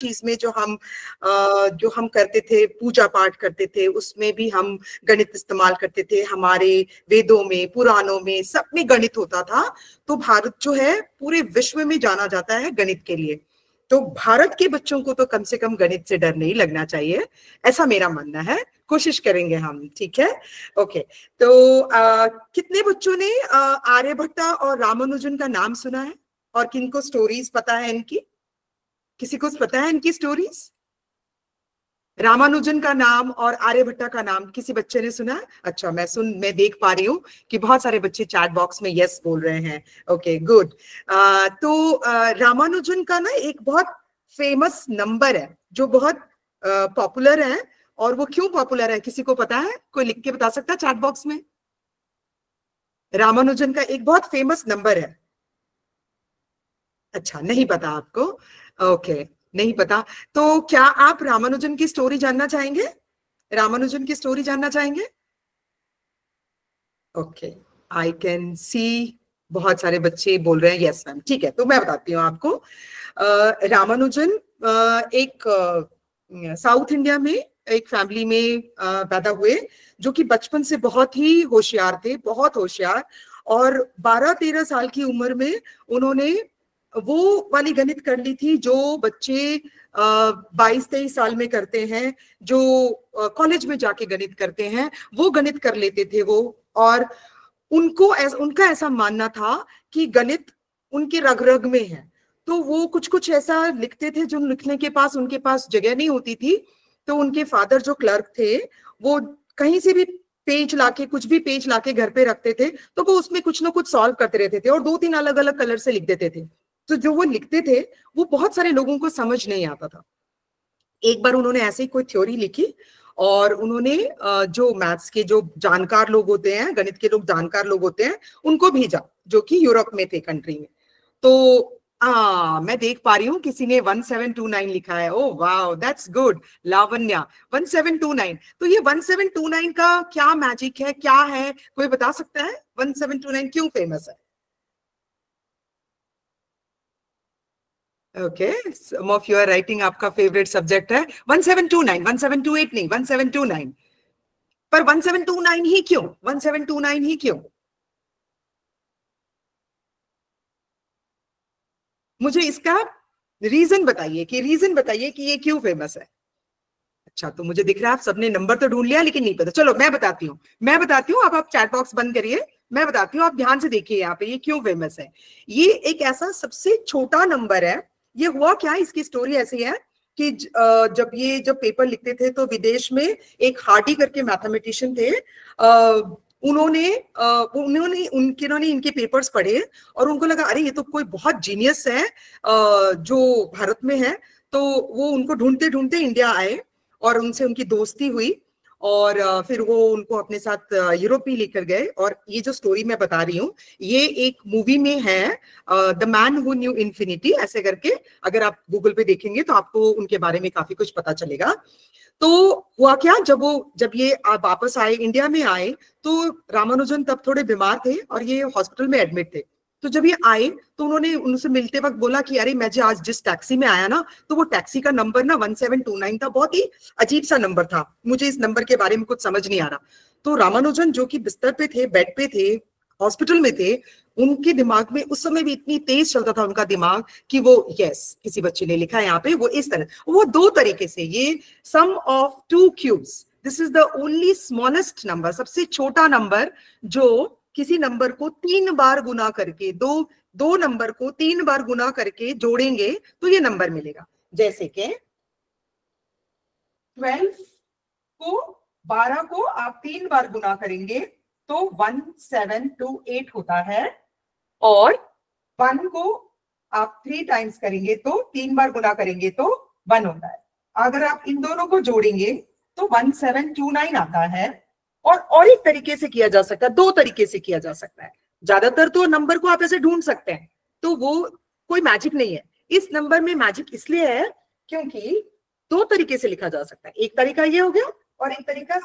चीज में जो हम करते थे, पूजा पाठ करते थे, उसमें भी हम गणित इस्तेमाल करते थे। हमारे वेदों में, पुराणों में, सब में गणित होता था। तो भारत जो है पूरे विश्व में जाना जाता है गणित के लिए। तो भारत के बच्चों को तो कम से कम गणित से डर नहीं लगना चाहिए, ऐसा मेरा मानना है। कोशिश करेंगे हम, ठीक है। ओके, तो कितने बच्चों ने आर्यभट्टा और रामानुजन का नाम सुना है, और किनको स्टोरीज पता है इनकी? किसी को पता है इनकी स्टोरीज? रामानुजन का नाम और आर्यभट्टा का नाम किसी बच्चे ने सुना है? अच्छा, मैं देख पा रही हूँ कि बहुत सारे बच्चे चैट बॉक्स में यस बोल रहे हैं। Okay, good. तो रामानुजन का ना एक बहुत फेमस नंबर है जो बहुत पॉपुलर है, और वो क्यों पॉपुलर है किसी को पता है? कोई लिख के बता सकता है चैट बॉक्स में? रामानुजन का एक बहुत फेमस नंबर है। अच्छा, नहीं पता आपको? ओके, नहीं पता। तो क्या आप रामानुजन की स्टोरी जानना चाहेंगे? रामानुजन की स्टोरी जानना चाहेंगे? ओके, आई कैन सी बहुत सारे बच्चे बोल रहे हैं यस मैम। ठीक है, तो मैं बताती हूँ आपको। रामानुजन एक साउथ इंडिया में एक फैमिली में पैदा हुए, जो कि बचपन से बहुत ही होशियार थे, बहुत होशियार। और 12-13 साल की उम्र में उन्होंने वो वाली गणित कर ली थी जो बच्चे 22-23 साल में करते हैं, जो कॉलेज में जाके गणित करते हैं, वो गणित कर लेते थे वो। और उनका ऐसा मानना था कि गणित उनके रग रग में है। तो वो कुछ कुछ ऐसा लिखते थे जो लिखने के पास उनके पास जगह नहीं होती थी। तो उनके फादर जो क्लर्क थे, वो कहीं से भी पेज लाके, कुछ भी पेज लाके घर पे रखते थे, तो वो उसमें कुछ ना कुछ सॉल्व करते रहते थे, और 2-3 अलग अलग कलर से लिख देते थे। तो जो वो लिखते थे वो बहुत सारे लोगों को समझ नहीं आता था। एक बार उन्होंने ऐसे ही कोई थ्योरी लिखी, और उन्होंने जो मैथ्स के जो जानकार लोग होते हैं, गणित के लोग जानकार लोग होते हैं, उनको भेजा, जो कि यूरोप में थे, कंट्री में। तो मैं देख पा रही हूँ किसी ने 1729 लिखा है। Oh wow, that's good Lavanya, 1729। तो ये 1729 का क्या मैजिक है, क्या है, कोई बता सकता है? 1729 क्यों फेमस है? Okay, some of your writing आपका फेवरेट सब्जेक्ट है। 1729, 1728 नहीं, 1729। पर 1729 ही क्यों? 1729 ही क्यों? मुझे इसका रीजन बताइए, कि ये क्यों फेमस है। अच्छा, तो मुझे दिख रहा है आप सबने नंबर तो ढूंढ लिया, लेकिन नहीं पता। चलो मैं बताती हूँ, अब आप चैट बॉक्स बंद करिए, मैं बताती हूँ, आप ध्यान से देखिए यहाँ पे ये क्यों फेमस है। ये एक ऐसा सबसे छोटा नंबर है। ये हुआ क्या, इसकी स्टोरी ऐसी है कि जब पेपर लिखते थे, तो विदेश में एक हार्डी करके मैथमेटिशियन थे। उन्होंने इनके पेपर्स पढ़े, और उनको लगा अरे ये तो कोई बहुत जीनियस है जो भारत में है। तो वो उनको ढूंढते ढूंढते इंडिया आए, और उनसे उनकी दोस्ती हुई, और फिर वो उनको अपने साथ यूरोप भी लेकर गए। और ये जो स्टोरी मैं बता रही हूँ, ये एक मूवी में है, the man who knew infinity ऐसे करके। अगर आप गूगल पे देखेंगे तो आपको उनके बारे में काफी कुछ पता चलेगा। तो हुआ क्या, जब ये वापस आए, इंडिया में आए, तो रामानुजन तब थोड़े बीमार थे, और ये हॉस्पिटल में एडमिट थे। तो जब ये आए, तो उन्होंने उनसे मिलते वक्त बोला कि अरे मैं जो आज जिस टैक्सी में आया ना, तो वो टैक्सी का नंबर ना 1729 था। बहुत ही अजीब सा नंबर था, मुझे इस नंबर के बारे में कुछ समझ नहीं आ रहा। तो रामानुजन जो कि बिस्तर पे थे, बेड पे थे, हॉस्पिटल में थे, उनके दिमाग में उस समय भी इतनी तेज चलता था उनका दिमाग, कि वो यस, किसी बच्चे ने लिखा है यहाँ पे, वो इस तरह, वो दो तरीके से, ये sum of two cubes, this is the only smallest number, सबसे छोटा नंबर जो किसी नंबर को 3 बार गुना करके, दो दो नंबर को 3 बार गुना करके जोड़ेंगे तो ये नंबर मिलेगा। जैसे कि 12 को 12 को आप 3 बार गुना करेंगे तो 1728 होता है, और 1 को आप 3 टाइम्स करेंगे, तो 3 बार गुना करेंगे तो 1 होता है। अगर आप इन दोनों को जोड़ेंगे तो 1729 आता है। और एक तरीके से किया जा सकता है, 2 तरीके से किया जा सकता है। ज्यादातर तो नंबर को आप ऐसे ढूंढ सकते हैं, तो वो कोई मैजिक नहीं है। इस नंबर में मैजिक इसलिए है क्योंकि 2 तरीके से लिखा जा सकता है। एक तरीका ये हो गया, और एक तरीका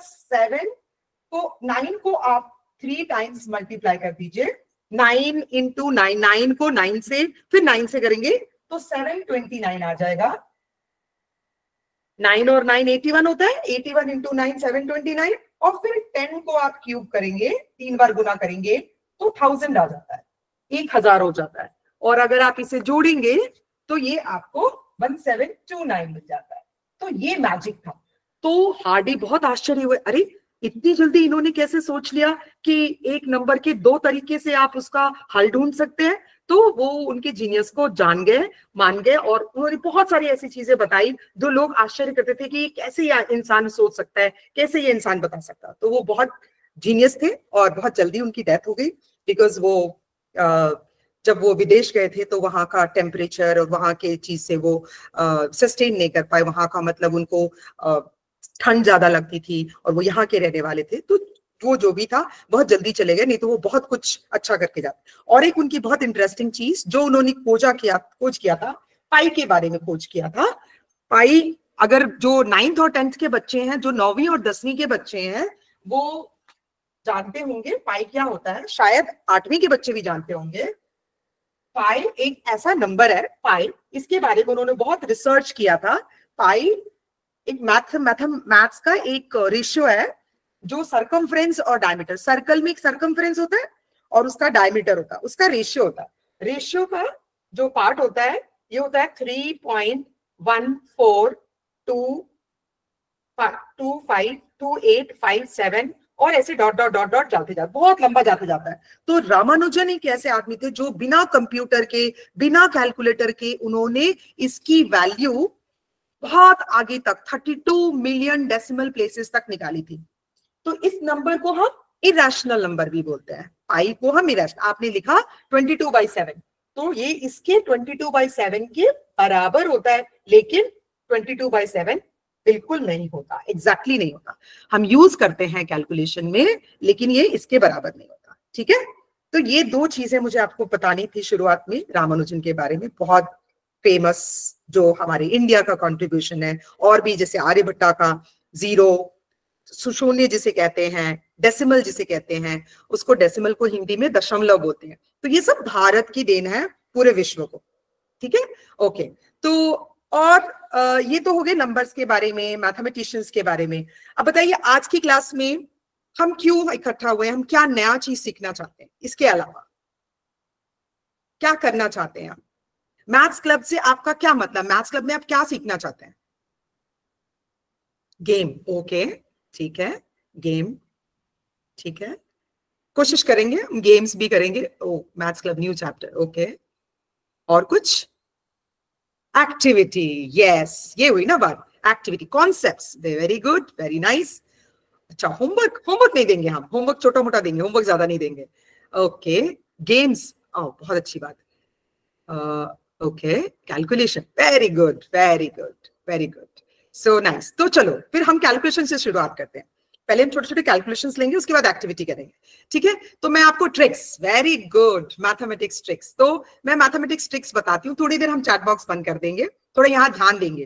9 को आप 3 टाइम्स मल्टीप्लाई कर दीजिए। 9 इंटू 9, 9 को 9 से, फिर 9 से करेंगे तो 729 आ जाएगा। 9 और 9 81 होता है, 81 इंटू 9 729, और फिर 10 को आप क्यूब करेंगे, 3 बार गुना करेंगे तो 1000 आ जाता है, 1000 हो जाता है। और अगर आप इसे जोड़ेंगे तो ये आपको 1729 मिल जाता है। तो ये मैजिक था। तो हार्डी बहुत आश्चर्य हुए, अरे इतनी जल्दी इन्होंने कैसे सोच लिया कि एक नंबर के दो तरीके से आप उसका हल ढूंढ सकते हैं। तो वो उनके जीनियस को जान गए, मान गए, और उन्होंने बहुत सारी ऐसी चीजें बताई जो लोग आश्चर्य करते थे कि कैसे ये इंसान सोच सकता है, कैसे ये इंसान बता सकता। तो वो बहुत जीनियस थे और बहुत जल्दी उनकी डेथ हो गई, बिकॉज वो जब वो विदेश गए थे तो वहां का टेम्परेचर और वहां के चीज से वो सस्टेन नहीं कर पाए। वहां का मतलब उनको ठंड ज्यादा लगती थी और वो यहाँ के रहने वाले थे, तो वो जो भी था बहुत जल्दी चले गए, नहीं तो वो बहुत कुछ अच्छा करके जाते। और एक उनकी बहुत इंटरेस्टिंग चीज जो उन्होंने खोज किया था, पाई के बारे में खोज किया था। पाई, अगर जो 9th और 10th के बच्चे हैं, जो 9वीं और 10वीं के बच्चे हैं, वो जानते होंगे पाई क्या होता है। शायद 8वीं के बच्चे भी जानते होंगे। पाई एक ऐसा नंबर है, पाई, इसके बारे में उन्होंने बहुत रिसर्च किया था। पाई एक मैथ्स का एक रेशियो है, जो सरकमफ्रेंस और डायमीटर, सर्कल में एक सरकमफ्रेंस होता है और उसका डायमीटर होता है, उसका रेशियो होता है। रेशियो का जो पार्ट होता है ये होता है 3.14252857, और ऐसे डॉट डॉट डॉट डॉट जाते जाते बहुत लंबा जाते जाता है। तो रामानुजन एक ऐसे आदमी थे जो बिना कंप्यूटर के, बिना कैलकुलेटर के, उन्होंने इसकी वैल्यू बहुत आगे तक 32 मिलियन डेसिमल प्लेसेस तक निकाली थी। तो इस नंबर को हम इरेशनल नंबर भी बोलते हैं। पाई को हम इरेशनल, आपने लिखा 22/7, तो ये इसके 22/7 के बराबर होता है, लेकिन 22/7 बिल्कुल नहीं होता, एग्जैक्टली नहीं होता। हम यूज करते हैं कैलकुलेशन में, लेकिन ये इसके बराबर नहीं होता। ठीक है, तो ये दो चीजें मुझे आपको बतानी थी शुरुआत में रामानुजन के बारे में। बहुत फेमस जो हमारे इंडिया का कंट्रीब्यूशन है, और भी जैसे आर्यभट्टा का जीरो, शून्य जिसे कहते हैं, डेसिमल जिसे कहते हैं, उसको डेसिमल को हिंदी में दशमलव बोलते हैं। तो ये सब भारत की देन है पूरे विश्व को। ठीक है, ओके। तो और ये तो हो गए नंबर्स के बारे में, मैथमेटिशियंस के बारे में। अब बताइए आज की क्लास में हम क्यों इकट्ठा हुए, हम क्या नया चीज सीखना चाहते हैं, इसके अलावा क्या करना चाहते हैं आप? मैथ्स क्लब से आपका क्या मतलब, मैथ्स क्लब में आप क्या सीखना चाहते हैं? गेम, ओके, ठीक है, गेम, ठीक है, कोशिश करेंगे, गेम्स भी करेंगे। Oh, maths club new chapter, okay. और कुछ? एक्टिविटी, यस, ये हुई ना बात, activity, concepts, very good, very nice. अच्छा, होमवर्क, होमवर्क नहीं देंगे हम, होमवर्क छोटा मोटा देंगे, होमवर्क ज्यादा नहीं देंगे। ओके, गेम्स, बहुत अच्छी बात। Okay, calculation, very good, very good, very good, so nice. तो चलो फिर हम कैलकुलेशन से शुरुआत करते हैं। पहले हम छोटे छोटे कैलकुलेशंस लेंगे, उसके बाद एक्टिविटी करेंगे। ठीक है, तो मैं आपको tricks, very good, mathematics tricks, तो मैं मैथमेटिक्स ट्रिक्स बताती हूँ। थोड़ी देर हम चैट बॉक्स बंद कर देंगे, थोड़ा यहाँ ध्यान देंगे,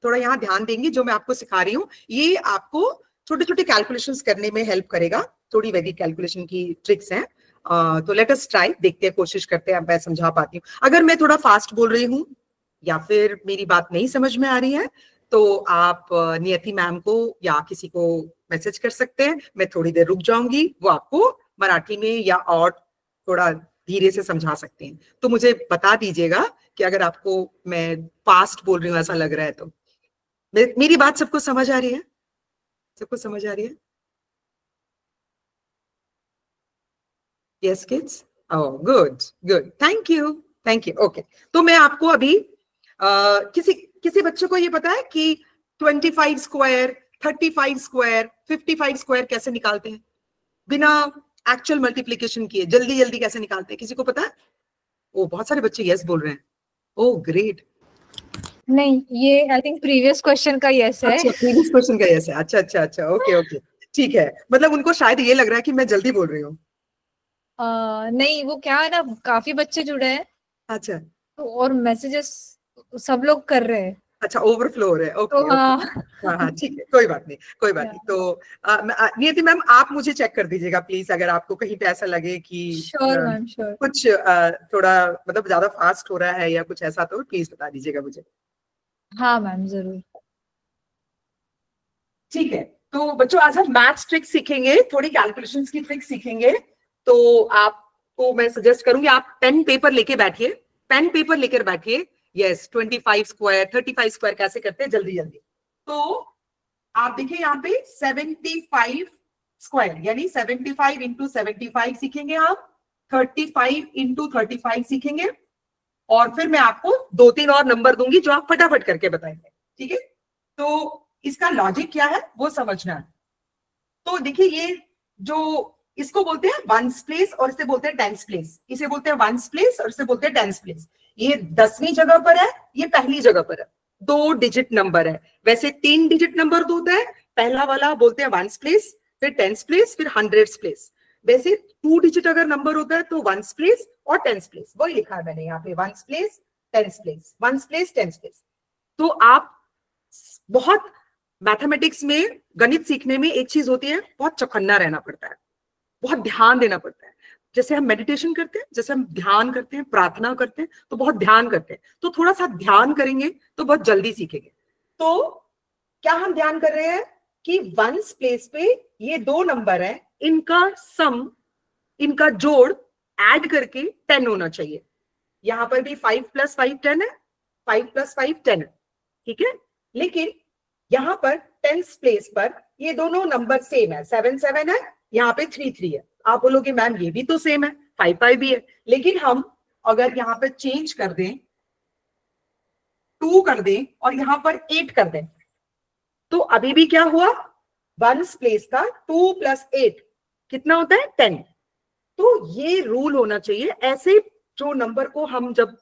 थोड़ा यहाँ ध्यान देंगे। जो मैं आपको सिखा रही हूँ ये आपको छोटे छोटे कैलकुलेशंस करने में हेल्प करेगा। थोड़ी वैदिक कैलकुलेशन की ट्रिक्स हैं। तो लेट अस ट्राई, देखते हैं, कोशिश करते हैं मैं समझा पाती हूँ। अगर मैं थोड़ा फास्ट बोल रही हूँ या फिर मेरी बात नहीं समझ में आ रही है तो आप नियति मैम को या किसी को मैसेज कर सकते हैं, मैं थोड़ी देर रुक जाऊंगी, वो आपको मराठी में या और थोड़ा धीरे से समझा सकते हैं। तो मुझे बता दीजिएगा कि अगर आपको मैं फास्ट बोल रही हूँ ऐसा लग रहा है तो। मेरी बात सबको समझ आ रही है? सबको समझ आ रही है? Yes kids, oh good good, thank you, thank you. Okay, तो मैं आपको अभी किसी किसी बच्चे को ये पता है कि 25 स्क्वायर, 35 स्क्वायर, 55 स्क्वायर कैसे निकालते हैं बिना एक्चुअल मल्टीप्लीकेशन किए? जल्दी जल्दी कैसे निकालते हैं, किसी को पता है? ओ, बहुत सारे बच्चे यस बोल रहे हैं, ओ ग्रेट। नहीं, ये आई थिंक प्रीवियस क्वेश्चन का यस है। अच्छा, प्रीवियस क्वेश्चन का यस है, अच्छा अच्छा अच्छा, ओके ओके, ठीक है। मतलब उनको शायद ये लग रहा है कि मैं जल्दी बोल रही हूँ। नहीं, वो क्या है ना, काफी बच्चे जुड़े हैं अच्छा तो, और मैसेजेस सब लोग कर रहे हैं अच्छा, ओवरफ्लो हो रहा है, तो ओके ओके, हाँ हाँ ठीक है, कोई बात नहीं, कोई बात नहीं। तो नियति मैम आप मुझे चेक कर दीजिएगा प्लीज, अगर आपको कहीं पे ऐसा लगे कि श्योर मैम, श्योर। कुछ थोड़ा मतलब ज्यादा फास्ट हो रहा है या कुछ ऐसा, तो प्लीज बता दीजिएगा मुझे। हाँ मैम, जरूर। ठीक है, तो बच्चों आज हम मैथ्स ट्रिक सीखेंगे, थोड़ी कैलकुलेशंस की ट्रिक सीखेंगे। तो आपको मैं सजेस्ट करूंगी आप पेन पेपर लेके बैठिए, पेन पेपर लेकर बैठिए। यस, 25 स्क्वायर 35 स्क्वायर कैसे करते हैं, जल्दी जल्दी। तो आप देखिए यहाँ पे 75 स्क्वायर यानी 75 इंटू 75 सीखेंगे आप, 35 इंटू 35 सीखेंगे, और फिर मैं आपको 2-3 और नंबर दूंगी जो आप फटाफट करके बताएंगे। ठीक है, तो इसका लॉजिक क्या है वो समझना है। तो देखिए ये जो इसको बोलते हैं वंस प्लेस और इसे बोलते हैं टेंस प्लेस, इसे बोलते हैं वंस प्लेस और इसे बोलते हैं टेंस प्लेस। ये 10वीं जगह पर है, ये पहली जगह पर है, 2 डिजिट नंबर है। वैसे 3 डिजिट नंबर तो होता है, पहला वाला बोलते हैं वंस प्लेस, फिर टेंस प्लेस, फिर हंड्रेड्स प्लेस। वैसे 2 डिजिट अगर नंबर होता है तो वंस प्लेस और टेंस प्लेस, वही लिखा है मैंने यहाँ पे, ones place tens place, ones place tens place. तो आप बहुत मैथमेटिक्स में, गणित सीखने में एक चीज होती है, बहुत चौकन्ना रहना पड़ता है, बहुत ध्यान देना पड़ता है। जैसे हम मेडिटेशन करते हैं, जैसे हम ध्यान करते हैं, प्रार्थना करते हैं, तो बहुत ध्यान करते हैं, तो थोड़ा सा ध्यान करेंगे तो बहुत जल्दी सीखेंगे। तो क्या हम ध्यान कर रहे हैं कि वंस प्लेस पे ये 2 नंबर है, इनका सम, इनका जोड़ ऐड करके 10 होना चाहिए। यहां पर भी 5 + 5 10 है, 5 + 5 10 है, ठीक है। लेकिन यहां पर टेंस प्लेस पर ये दोनों नंबर सेम है, 7 7 है, यहाँ पे 3 3 है। आप बोलोगे मैम ये भी तो सेम है, 5 5 भी है, लेकिन हम अगर यहाँ पे चेंज कर दें, 2 कर दें और यहां पर 8 कर दें, तो अभी भी क्या हुआ, वंस प्लेस का 2 + 8 कितना होता है, 10। तो ये रूल होना चाहिए। ऐसे जो नंबर को हम जब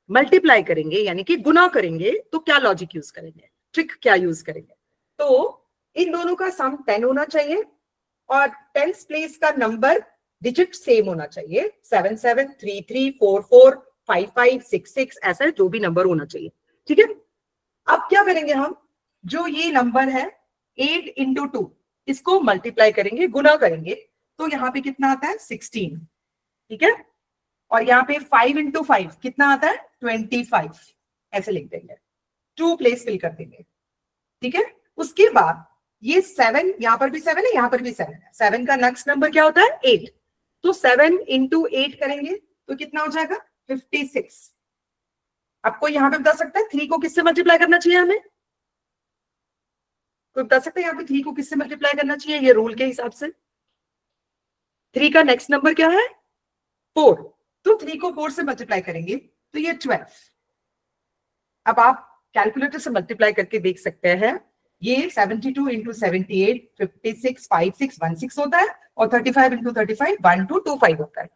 मल्टीप्लाई करेंगे यानी कि गुना करेंगे, तो क्या लॉजिक यूज करेंगे, ट्रिक क्या यूज करेंगे, तो इन दोनों का सम 10 होना चाहिए और टेंस प्लेस का नंबर डिजिट सेम होना चाहिए, 7 7 3 3 4 4 5 5 6 6, ऐसा जो भी नंबर होना चाहिए। ठीक है, अब क्या करेंगे हम, जो ये नंबर है 8 × 2, इसको मल्टीप्लाई करेंगे, गुना करेंगे, तो यहाँ पे कितना आता है, 16। ठीक है, और यहाँ पे 5 × 5 कितना आता है, 25, ऐसे लिख देंगे, 2 प्लेस फिल कर देंगे। ठीक है, उसके बाद ये 7, यहाँ पर भी 7 है, यहाँ पर भी 7 है, 7 का नेक्स्ट नंबर क्या होता है, 8, तो 7 × 8 करेंगे तो कितना हो जाएगा, 56। आपको यहाँ पे बता सकता है 3 को किससे मल्टीप्लाई करना चाहिए हमें, कोई बता सकता है यहाँ पे 3 को किससे मल्टीप्लाई करना चाहिए, ये रूल के हिसाब से। 3 का नेक्स्ट नंबर क्या है, 4, तो 3 को 4 से मल्टीप्लाई करेंगे तो ये 12। अब आप कैलकुलेटर से मल्टीप्लाई करके देख सकते हैं, ये 72 × 78 56 56 16 होता है, और 35 × 35 1225 होता है।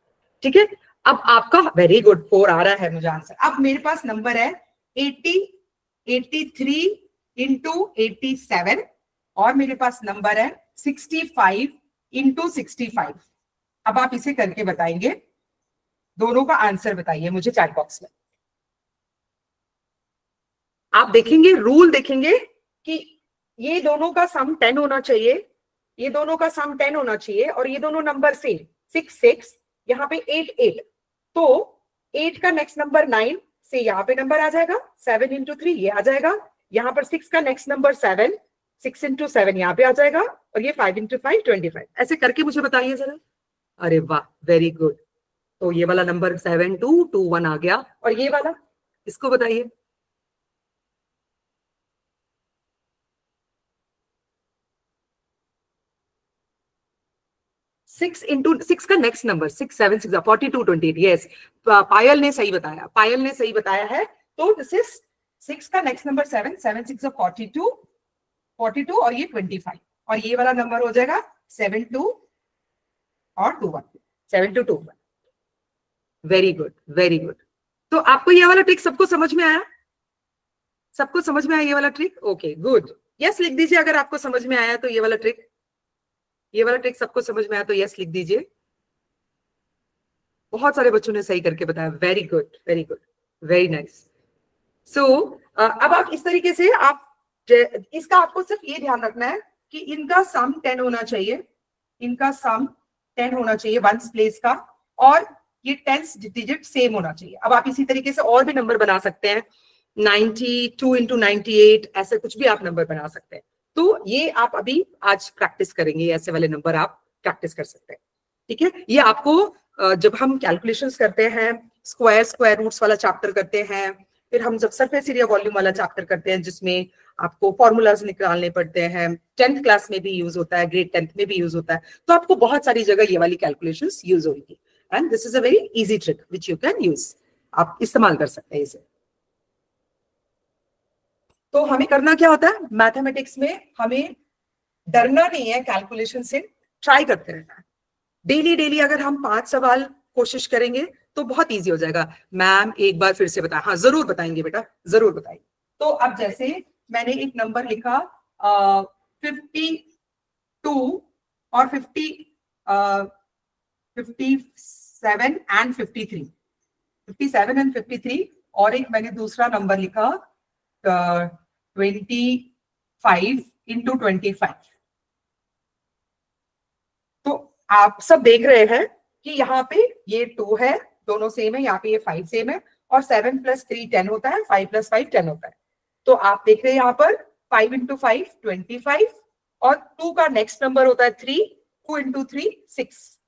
ठीक है, अब आपका वेरी गुड 4 आ रहा है मुझे आंसर। अब मेरे पास नंबर है 80 83 × 87, और मेरे पास नंबर है 65 × 65। अब आप इसे करके बताएंगे, दोनों का आंसर बताइए मुझे चैट बॉक्स में। आप देखेंगे, रूल देखेंगे कि ये दोनों का सम 10 होना चाहिए, ये दोनों का सम 10 होना चाहिए, और ये दोनों नंबर सेम, 6 6, यहाँ पे 8 8, तो 8 का नेक्स्ट नंबर 9 से यहाँ पे नंबर आ जाएगा, 7 × 3 ये आ जाएगा, यहाँ पर 6 का नेक्स्ट नंबर 7, 6 × 7 यहाँ पे आ जाएगा, और ये 5 × 5 25। ऐसे करके मुझे बताइए जरा। अरे वाह, वेरी गुड। तो ये वाला नंबर 7221 आ गया, और ये वाला, इसको बताइए। सिक्स इंटू 6 का नेक्स्ट नंबर 6 7 6 42 28। यस, पायल ने सही बताया, पायल ने सही बताया है। तो दिस इज 6 का नेक्स्ट नंबर 7 7 6 42 42, और ये 25, और ये वाला नंबर हो जाएगा 7 2 और 2 1, 7 2 2 1। Very good, very good. तो आपको ये वाला ट्रिक सबको समझ में आया, सबको समझ में आया ये वाला ट्रिक? ओके गुड, यस लिख दीजिए अगर आपको समझ में आया तो। ये वाला ट्रिक, ये वाला ट्रिक सबको समझ में आया तो यस लिख दीजिए। बहुत सारे बच्चों ने सही करके बताया, very good, very good, very nice. So अब आप इस तरीके से आप इसका आपको सिर्फ ये ध्यान रखना है कि इनका सम 10 होना चाहिए, इनका सम 10 होना चाहिए वंस प्लेस का, और ये टेंस डिजिट सेम होना चाहिए। अब आप इसी तरीके से और भी नंबर बना सकते हैं, 92 × 98, ऐसे कुछ भी आप नंबर बना सकते हैं। तो ये आप अभी आज प्रैक्टिस करेंगे, ऐसे वाले नंबर आप प्रैक्टिस कर सकते हैं, ठीक है। ये आपको जब हम कैलकुलेशंस करते हैं, स्क्वायर रूट्स वाला चैप्टर करते हैं, फिर हम जब सरफेस एरिया वॉल्यूम वाला चैप्टर करते हैं जिसमें आपको फॉर्मूलाज निकालने पड़ते हैं, 10th क्लास में भी यूज होता है, ग्रेड 10th में भी यूज होता है, तो आपको बहुत सारी जगह ये वाली कैलकुलेशंस यूज होगी। And this is a very easy trick which you can use, आप इस्तेमाल कर सकते हैं इसे। तो हमें करना क्या होता है मैथमेटिक्स में, हमें डरना नहीं है कैलकुलेशन से, ट्राई करते रहना है। डेली डेली अगर हम 5 सवाल कोशिश करेंगे तो बहुत इजी हो जाएगा। मैम एक बार फिर से बताएं। हाँ जरूर बताएंगे बेटा, जरूर बताएंगे। तो अब जैसे मैंने एक नंबर लिखा 52 और 57 एंड 53, 57 एंड 53, और एक मैंने दूसरा नंबर लिखा 25 इंटू 25। तो आप सब देख रहे हैं कि यहाँ पे ये 2 है, दोनों सेम है, यहाँ पे ये 5 सेम है, और 7 + 3 10 होता है, 5 + 5 10 होता है। तो आप देख रहे हैं यहाँ पर 5 इंटू 5 25, और 2 का नेक्स्ट नंबर होता है 3, 2 इंटू 3 6,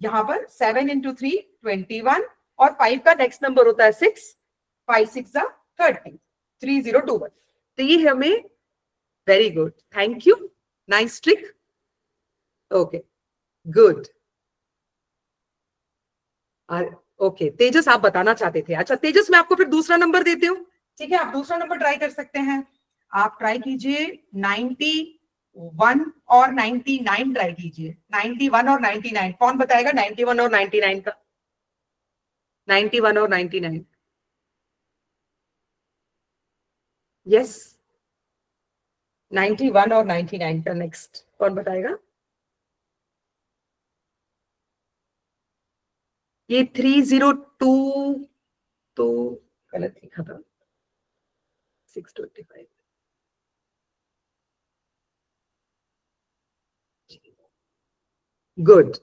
यहाँ पर 7 इंटू 3 21, और 5 का नेक्स्ट नंबर होता है 6, 5 6 30, 3021। तो ये हमें, very good, thank you, nice trick, okay good. Okay Tejas आप बताना चाहते थे। अच्छा तेजस मैं आपको फिर दूसरा नंबर देती हूँ, ठीक है, आप दूसरा नंबर ट्राई कर सकते हैं। आप ट्राई कीजिए 91 और 99 ट्राई कीजिए। 91 और 99 कौन बताएगा? 91 और 99 का, 91 और 99, यस 91 और 99 का नेक्स्ट कौन बताएगा? ये 302 तो गलत लिखा था, 625। गुड,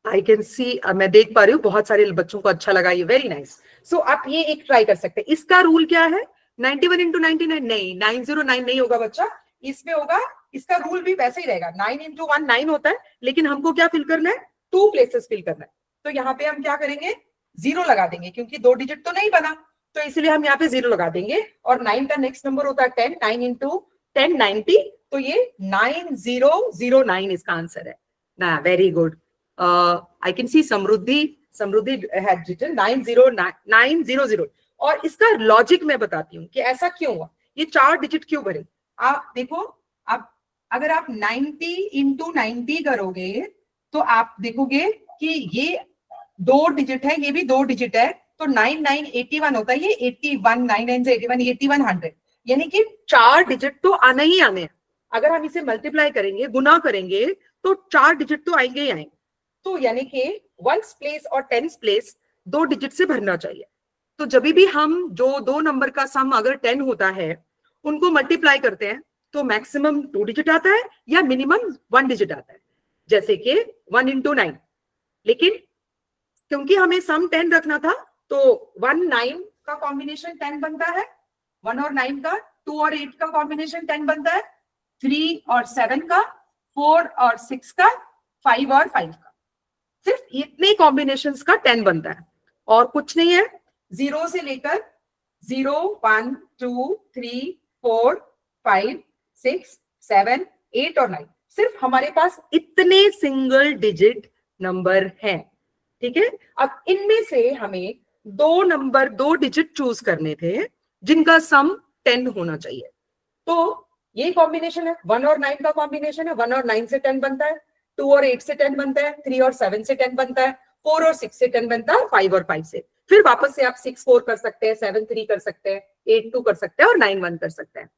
आई कैन सी, मैं देख पा रही हूँ बहुत सारे बच्चों को अच्छा लगा ये, वेरी नाइस। सो आप ये एक ट्राई कर सकते हैं। इसका रूल क्या है? 91 इंटू 99 नहीं, 909 नहीं होगा बच्चा, इसमें होगा, इसका रूल भी वैसे ही रहेगा, 9 इंटू 1 9 होता है, लेकिन हमको क्या फिल करना है? 2 प्लेसेस फिल करना है। तो यहाँ पे हम क्या करेंगे? 0 लगा देंगे, क्योंकि 2 डिजिट तो नहीं बना, तो इसलिए हम यहाँ पे 0 लगा देंगे। और 9 का नेक्स्ट नंबर होता है 10, 9 इंटू 10 90, तो ये 9009 इसका आंसर है ना। Very good, I can see Samriddhi had written 900। और इसका लॉजिक मैं बताती हूँ कि ऐसा क्यों हुआ, ये 4 डिजिट क्यों भरे। आप देखो, आप अगर आप 90 इंटू 90 करोगे तो आप देखोगे कि ये 2 डिजिट है, ये भी 2 डिजिट है, तो 9981 होता है, ये 81, 99 से 81, 8100, यानी कि 4 डिजिट तो आने ही आने हैं। अगर हम इसे मल्टीप्लाई करेंगे, गुना करेंगे, तो 4 डिजिट तो आएंगे ही आएंगे। तो यानी कि 1s प्लेस और 10s प्लेस 2 डिजिट से भरना चाहिए। तो जब भी हम जो 2 नंबर का सम अगर 10 होता है उनको मल्टीप्लाई करते हैं तो मैक्सिमम 2 डिजिट आता है या मिनिमम 1 डिजिट आता है, जैसे कि 1 इंटू 9। लेकिन क्योंकि हमें सम 10 रखना था तो 1 9 का कॉम्बिनेशन 10 बनता है, 1 और 9 का, 2 और 8 का कॉम्बिनेशन 10 बनता है, 3 और 7 का, 4 और 6 का, 5 और 5 का, सिर्फ इतने कॉम्बिनेशंस का 10 बनता है और कुछ नहीं है। 0 से लेकर 0 1 2 3 4 5 6 7 8 और 9, सिर्फ हमारे पास इतने सिंगल डिजिट नंबर हैं, ठीक है। अब इनमें से हमें 2 डिजिट चूज करने थे जिनका सम 10 होना चाहिए। तो ये कॉम्बिनेशन है, 1 और 9 का कॉम्बिनेशन है, 1 और 9 से 10 बनता है, 2 और 8 से 10 बनता है, 3 और 7 से 10 बनता है, 4 और 6 से 10 बनता है, 5 और 5 से। फिर वापस से आप 6 4 कर सकते हैं, 7 3 कर सकते हैं, 8 2 कर सकते हैं और 9 1 कर सकते हैं।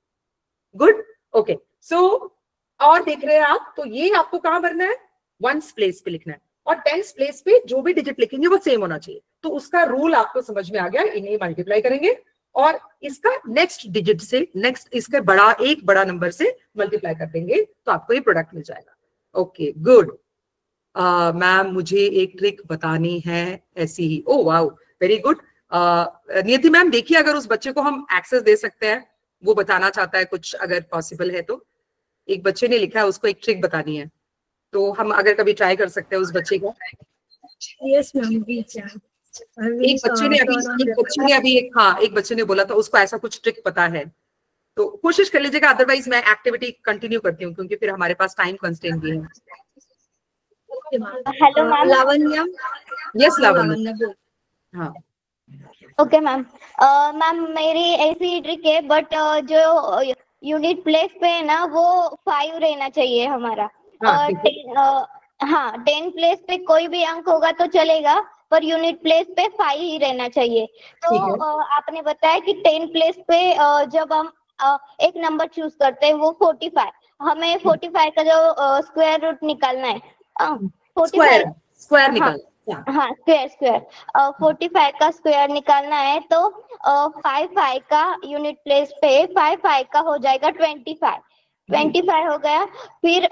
Good, okay. सो और देख रहे हैं आप, तो ये आपको कहां भरना है? 1s प्लेस पे लिखना है, और 10s प्लेस पे जो भी डिजिट लिखेंगे वो सेम होना चाहिए। तो उसका रूल आपको समझ में आ गया, इन्हें मल्टीप्लाई करेंगे और इसका नेक्स्ट डिजिट से, नेक्स्ट इसके एक बड़ा नंबर से मल्टीप्लाई कर देंगे तो आपको ये प्रोडक्ट मिल जाएगा। Okay good. मैम मुझे एक ट्रिक बतानी है ऐसी ही। Oh wow, very good. Niyati ma'am देखिए, अगर उस बच्चे को हम एक्सेस दे सकते हैं वो बताना चाहता है कुछ, अगर पॉसिबल है तो। एक बच्चे ने लिखा है उसको एक ट्रिक बतानी है, तो हम अगर कभी ट्राई कर सकते हैं उस बच्चे को। Yes, ma'am. We can. एक बच्चे ने अभी हाँ, एक बच्चे ने बोला था उसको ऐसा कुछ ट्रिक पता है, तो कोशिश कर लीजिएगा, अदरवाइज मैं एक्टिविटी कंटिन्यू करती हूँ क्योंकि फिर हमारे पास टाइम कंस्ट्रेंट भी है। Hello ma'am. Lavanya. Yes Lavanya. हाँ ओके मैम। मैम मेरी ऐसी ट्रिक है, बट जो यूनिट प्लेस पे है ना वो 5 रहना चाहिए हमारा। हाँ, हाँ 10 प्लेस पे कोई भी अंक होगा तो चलेगा, पर यूनिट प्लेस पे 5 ही रहना चाहिए। तो आपने बताया कि 10 प्लेस पे जब हम एक नंबर चूज करते हैं वो 45, हमें 45 का जो स्क्वायर रूट निकालना है। 45 स्क्वायर निकाल। हाँ स्क्वायर 45 का स्क्वायर निकालना है, तो 5 का यूनिट प्लेस पे 5 का हो जाएगा 25 हो गया। फिर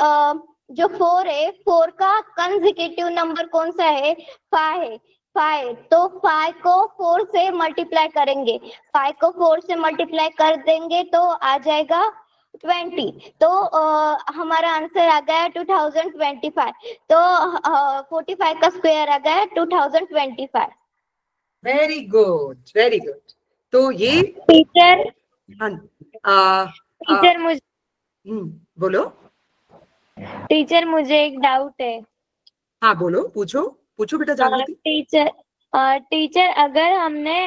जो 4 है, 4 का कंसेक्यूटिव नंबर कौन सा है? 5 है। 5 तो 5 को 4 से मल्टीप्लाई करेंगे, 5 को 4 से मल्टीप्लाई कर देंगे तो आ जाएगा 20। तो हमारा आंसर आ गया 2025। तो 45 का स्क्वायर आ गया 2025। Very good, very good. तो ये टीचर मुझे बोलो। टीचर मुझे एक डाउट है। हाँ बोलो, पूछो पूछो बेटा जागृति। टीचर अगर हमने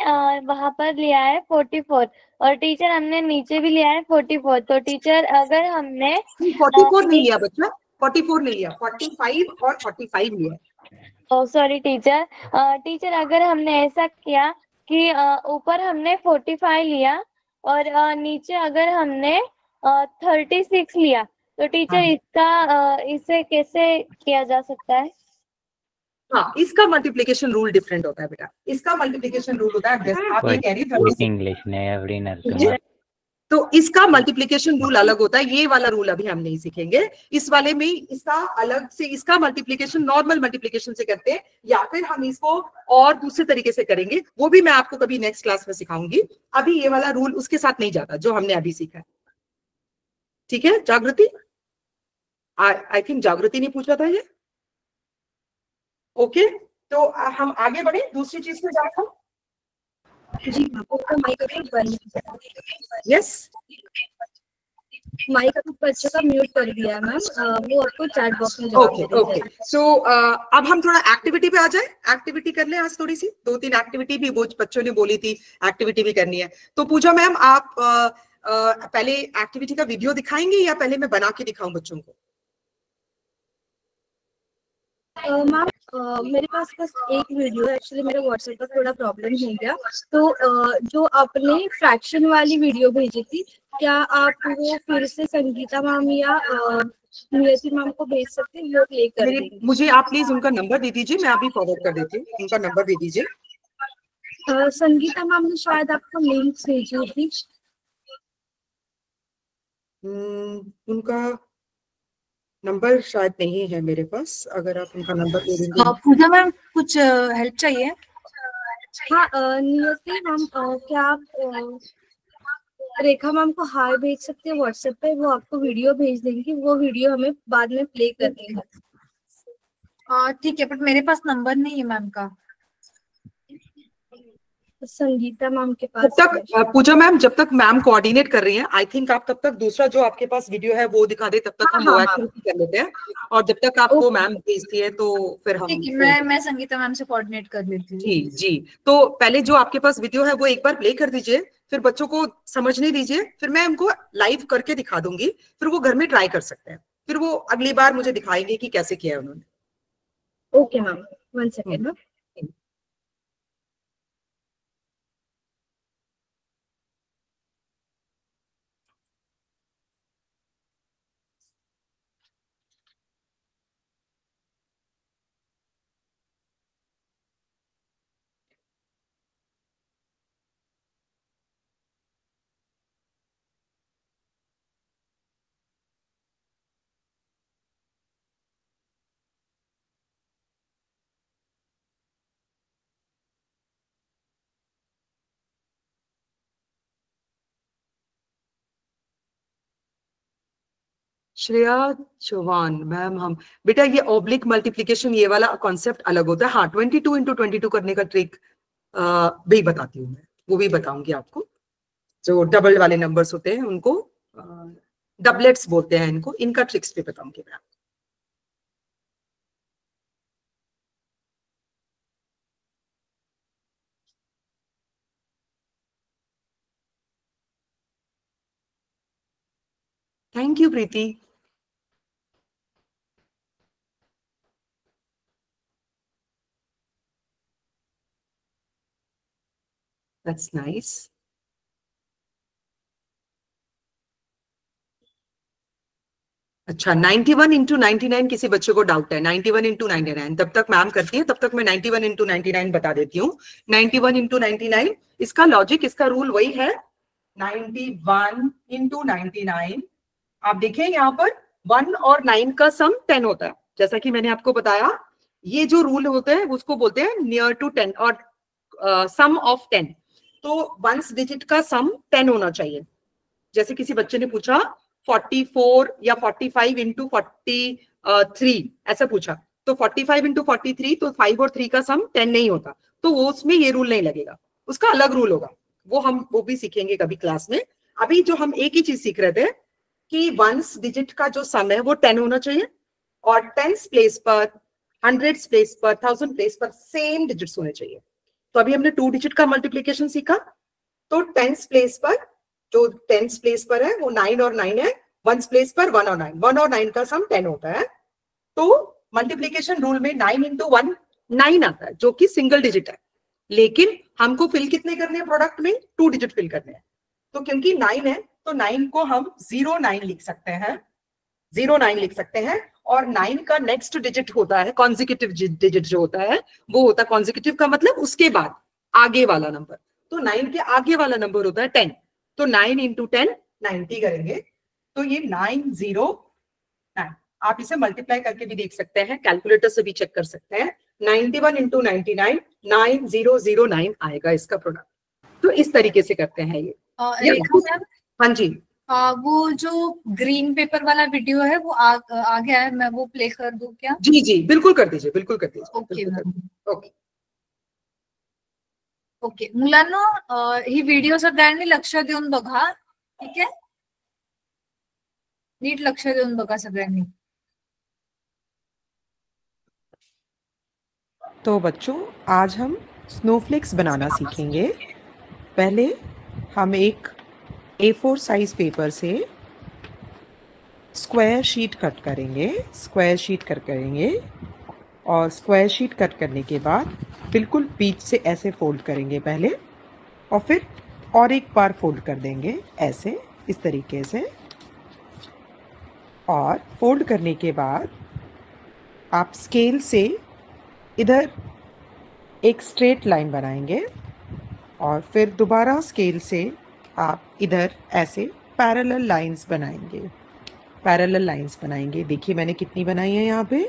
वहां पर लिया है 44 और टीचर हमने नीचे भी लिया है 44, तो टीचर अगर हमने 44 नहीं लिया बच्चा, 44 नहीं लिया, 45 और 45 लिया। Sorry teacher. टीचर अगर हमने ऐसा किया कि ऊपर हमने 45 लिया और नीचे अगर हमने 36 लिया, तो टीचर इसे कैसे किया जा सकता है? हाँ, इसका मल्टीप्लिकेशन रूल डिफरेंट होता है बेटा, इसका मल्टीप्लिकेशन रूल होता है, आप ये कह रही है तो इसका मल्टीप्लिकेशन रूल अलग होता है, ये वाला रूल अभी हम नहीं सीखेंगे। इस वाले में इसका अलग से, इसका मल्टीप्लिकेशन नॉर्मल मल्टीप्लिकेशन से करते हैं, या फिर हम इसको और दूसरे तरीके से करेंगे, वो भी मैं आपको कभी नेक्स्ट क्लास में सिखाऊंगी। अभी ये वाला रूल उसके साथ नहीं जाता जो हमने अभी सीखा है। ठीक है जागृति? आई थिंक जागृति ने पूछा था ये। ओके, तो हम आगे बढ़े दूसरी चीज पे जाकर। जी माइक यस, माइक बच्चों का म्यूट कर दिया मैम, वो आपको चैट बॉक्स में ओके ओके। सो अब हम थोड़ा एक्टिविटी पे आ जाए, एक्टिविटी कर लें आज, थोड़ी सी 2-3 एक्टिविटी भी बच्चों ने बोली थी एक्टिविटी भी करनी है। तो पूजा मैम आप पहले एक्टिविटी का वीडियो दिखाएंगे या पहले मैं बना के दिखाऊं बच्चों को? मैम मेरे पास बस एक वीडियो है, एक्चुअली मेरे व्हाट्सएप पर थोड़ा प्रॉब्लम हो गया, तो जो आपने फ्रैक्शन वाली वीडियो भेजी थी, क्या आप वो फिर से संगीता मैम या नियति मैम को भेज सकते हैं, वो प्ले कर देंगे? मुझे आप प्लीज उनका नंबर दे दीजिए, मैं अभी फॉरवर्ड कर देती हूँ, उनका नंबर दे दीजिए। संगीता मैम ने शायद आपको लिंक भेजी थी। उनका नंबर शायद नहीं है मेरे पास, अगर आप उनका नंबर दे देंगे। पूजा मैम कुछ हेल्प चाहिए? हाँ नियति मैम, क्या आप रेखा मैम को हाय भेज सकते हैं व्हाट्सएप पे, वो आपको वीडियो भेज देंगी, वो वीडियो हमें बाद में प्ले करनी है। ठीक है, बट मेरे पास नंबर नहीं है मैम का। संगीता मैम के पास तब तक पूजा मैम, जब तक मैम कोऑर्डिनेट कर रही हैं, आई थिंक आप तब तक दूसरा जो आपके पास वीडियो है वो दिखा दे, तब तक हम वो एक्टिविटी कर लेते हैं, और जब तक आपको मैम भेजती है तो फिर हम। ठीक है, मैं संगीता मैम से कोऑर्डिनेट कर लेती हूँ। जी जी, तो पहले जो आपके पास वीडियो है वो एक बार प्ले कर दीजिए, फिर बच्चों को समझने दीजिए, फिर मैं उनको लाइव करके दिखा दूंगी, फिर वो घर में ट्राई कर सकते हैं, फिर वो अगली बार मुझे दिखाएंगे कि कैसे किया है उन्होंने। Okay ma'am, 1 second. Shreya Chauhan ma'am, हम बेटा ये ऑब्लिक मल्टीप्लिकेशन ये वाला कॉन्सेप्ट अलग होता है। हाँ, 22 इंटू 22 करने का ट्रिक भी बताती हूँ मैं, वो भी बताऊंगी आपको। जो डबल वाले नंबर्स होते हैं उनको डबलेट्स बोलते हैं, इनको, इनका ट्रिक्स भी बताऊंगी मैं। Thank you Preeti. That's nice. अच्छा, 91 इंटू 99 किसी बच्चे को डाउट है। 91 इंटू 99 तब तक मैम करती है, तब तक मैं 91 इंटू 99 बता देती हूँ। 91 इंटू 99 इसका लॉजिक, इसका रूल वही है। 91 इंटू 99, आप देखें यहाँ पर 1 और 9 का सम 10 होता है। जैसा कि मैंने आपको बताया, ये जो रूल होते हैं उसको बोलते हैं नियर टू 10 और सम ऑफ 10। तो वंस डिजिट का सम 10 होना चाहिए। जैसे किसी बच्चे ने पूछा 44 या 45 इंटू 43 ऐसा पूछा, तो 45 इंटू 43, तो 5 और 3 का सम 10 नहीं होता, तो वो उसमें ये रूल नहीं लगेगा, उसका अलग रूल होगा। वो भी सीखेंगे कभी क्लास में। अभी जो हम एक ही चीज सीख रहे थे कि वंस डिजिट का जो सम है वो 10 होना चाहिए, और 10 प्लेस पर, 100 प्लेस पर, 1000 प्लेस पर सेम डिजिट्स होने चाहिए। तो अभी हमने 2 डिजिट का मल्टीप्लीकेशन सीखा, तो 10 प्लेस पर, जो 10 प्लेस पर है वो 9 और 9 है, 1 प्लेस पर 1 और 9, 1 और 9 का सम 10 होता है। तो मल्टीप्लीकेशन रूल में 9 इंटू 1 9 आता है, जो कि सिंगल डिजिट है। लेकिन हमको फिल कितने करने हैं प्रोडक्ट में? 2 डिजिट फिल करने हैं। तो क्योंकि 9 है तो 9 को हम 09 लिख सकते हैं, 09 लिख सकते हैं। और 9 का नेक्स्ट डिजिट होता है कॉन्जिक्यूटिव डिजिट, जो होता है वो होता है कॉन्जिक्यूटिव का मतलब उसके बाद आगे वाला नंबर। तो 9 के आगे वाला नंबर होता है 10। तो 9 इंटू 10 90 करेंगे, तो ये 909। आप इसे मल्टीप्लाई करके भी देख सकते हैं, कैलकुलेटर से भी चेक कर सकते हैं। 91 इंटू 99 9009 आएगा इसका प्रोडक्ट। तो इस तरीके से करते हैं ये। हाँ जी, वो जो ग्रीन पेपर वाला वीडियो है वो आ गया है, मैं वो प्ले कर दूं क्या? जी जी बिल्कुल कर दीजिए, बिल्कुल कर दीजिए। ओके ओके ओके मुलांनो, ही व्हिडिओ सगळ्यांनी लक्ष देऊन बघा, ठीक आहे? नीट लक्ष देऊन बघा सगळ्यांनी। तो बच्चों, आज हम स्नोफ्लेक्स बनाना सीखेंगे। पहले हम एक A4 साइज पेपर से स्क्वायर शीट कट करेंगे, और स्क्वायर शीट कट करने के बाद बिल्कुल बीच से ऐसे फोल्ड करेंगे पहले, और फिर और एक बार फोल्ड कर देंगे ऐसे, इस तरीके से। और फोल्ड करने के बाद आप स्केल से इधर एक स्ट्रेट लाइन बनाएंगे, और फिर दोबारा स्केल से आप इधर ऐसे पैरेलल लाइंस बनाएंगे। देखिए मैंने कितनी बनाई है यहाँ पे,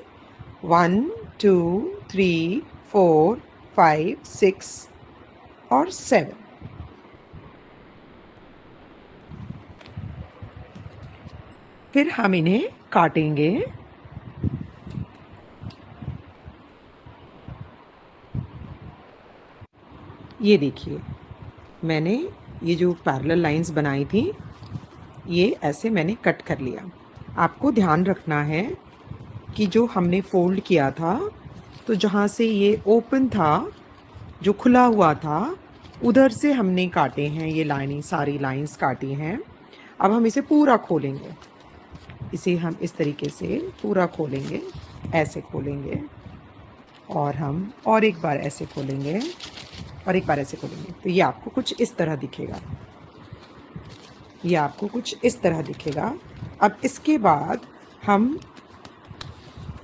1 2 3 4 5 6 और 7। फिर हम इन्हें काटेंगे। ये देखिए, मैंने ये जो पैरेलल लाइंस बनाई थी ये ऐसे मैंने कट कर लिया। आपको ध्यान रखना है कि जो हमने फोल्ड किया था, तो जहाँ से ये ओपन था, जो खुला हुआ था, उधर से हमने काटे हैं ये लाइनिंग, सारी लाइंस काटी हैं। अब हम इसे पूरा खोलेंगे, इसे हम इस तरीके से पूरा खोलेंगे, ऐसे खोलेंगे, और हम और एक बार ऐसे खोलेंगे, और एक बार ऐसे खोलेंगे। तो ये आपको कुछ इस तरह दिखेगा, अब इसके बाद हम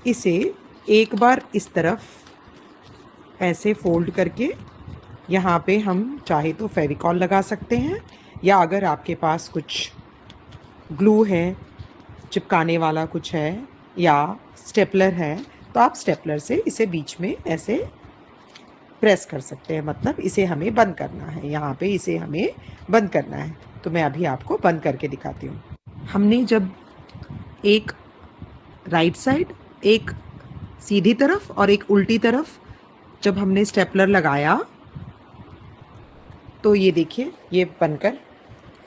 इसे एक बार इस तरफ ऐसे फोल्ड करके, यहाँ पे हम चाहे तो फेविकॉल लगा सकते हैं, या अगर आपके पास कुछ ग्लू है, चिपकाने वाला कुछ है, या स्टेपलर है, तो आप स्टेपलर से इसे बीच में ऐसे प्रेस कर सकते हैं। मतलब इसे हमें बंद करना है, यहाँ पे इसे हमें बंद करना है। तो मैं अभी आपको बंद करके दिखाती हूँ। हमने जब एक राइट साइड, एक सीधी तरफ और एक उल्टी तरफ जब हमने स्टेपलर लगाया तो ये देखिए ये बनकर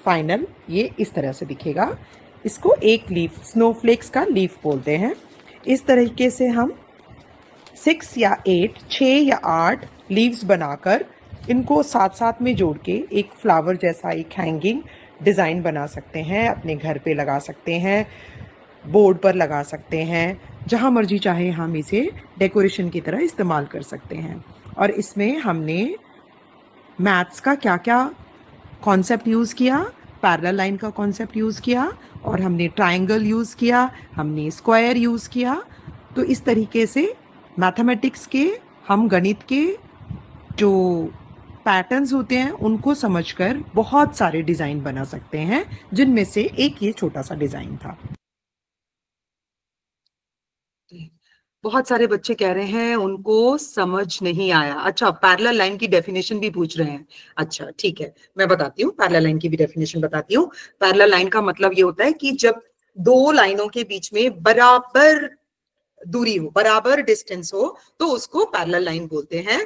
फाइनल ये इस तरह से दिखेगा। इसको एक लीफ, स्नोफ्लेक्स का लीफ बोलते हैं। इस तरीके से हम 6 या 8, 6 या 8 लीव्स बनाकर इनको साथ साथ में जोड़ के एक फ्लावर जैसा एक हैंगिंग डिज़ाइन बना सकते हैं, अपने घर पे लगा सकते हैं, बोर्ड पर लगा सकते हैं, जहाँ मर्जी चाहे हम इसे डेकोरेशन की तरह इस्तेमाल कर सकते हैं। और इसमें हमने मैथ्स का क्या क्या कॉन्सेप्ट यूज़ किया, पैरेलल लाइन का कॉन्सेप्ट यूज़ किया, और हमने ट्रायंगल यूज़ किया, हमने स्क्वायर यूज़ किया। तो इस तरीके से मैथमेटिक्स के, हम गणित के जो पैटर्न्स होते हैं उनको समझकर बहुत सारे डिज़ाइन बना सकते हैं, जिनमें से एक ये छोटा सा डिज़ाइन था। बहुत सारे बच्चे कह रहे हैं उनको समझ नहीं आया। अच्छा, पैरेलल लाइन की डेफिनेशन भी पूछ रहे हैं। अच्छा ठीक है, मैं बताती हूँ, पैरेलल लाइन की भी डेफिनेशन बताती हूँ। पैरेलल लाइन का मतलब ये होता है कि जब दो लाइनों के बीच में बराबर दूरी हो, बराबर डिस्टेंस हो, तो उसको पैरेलल लाइन बोलते हैं।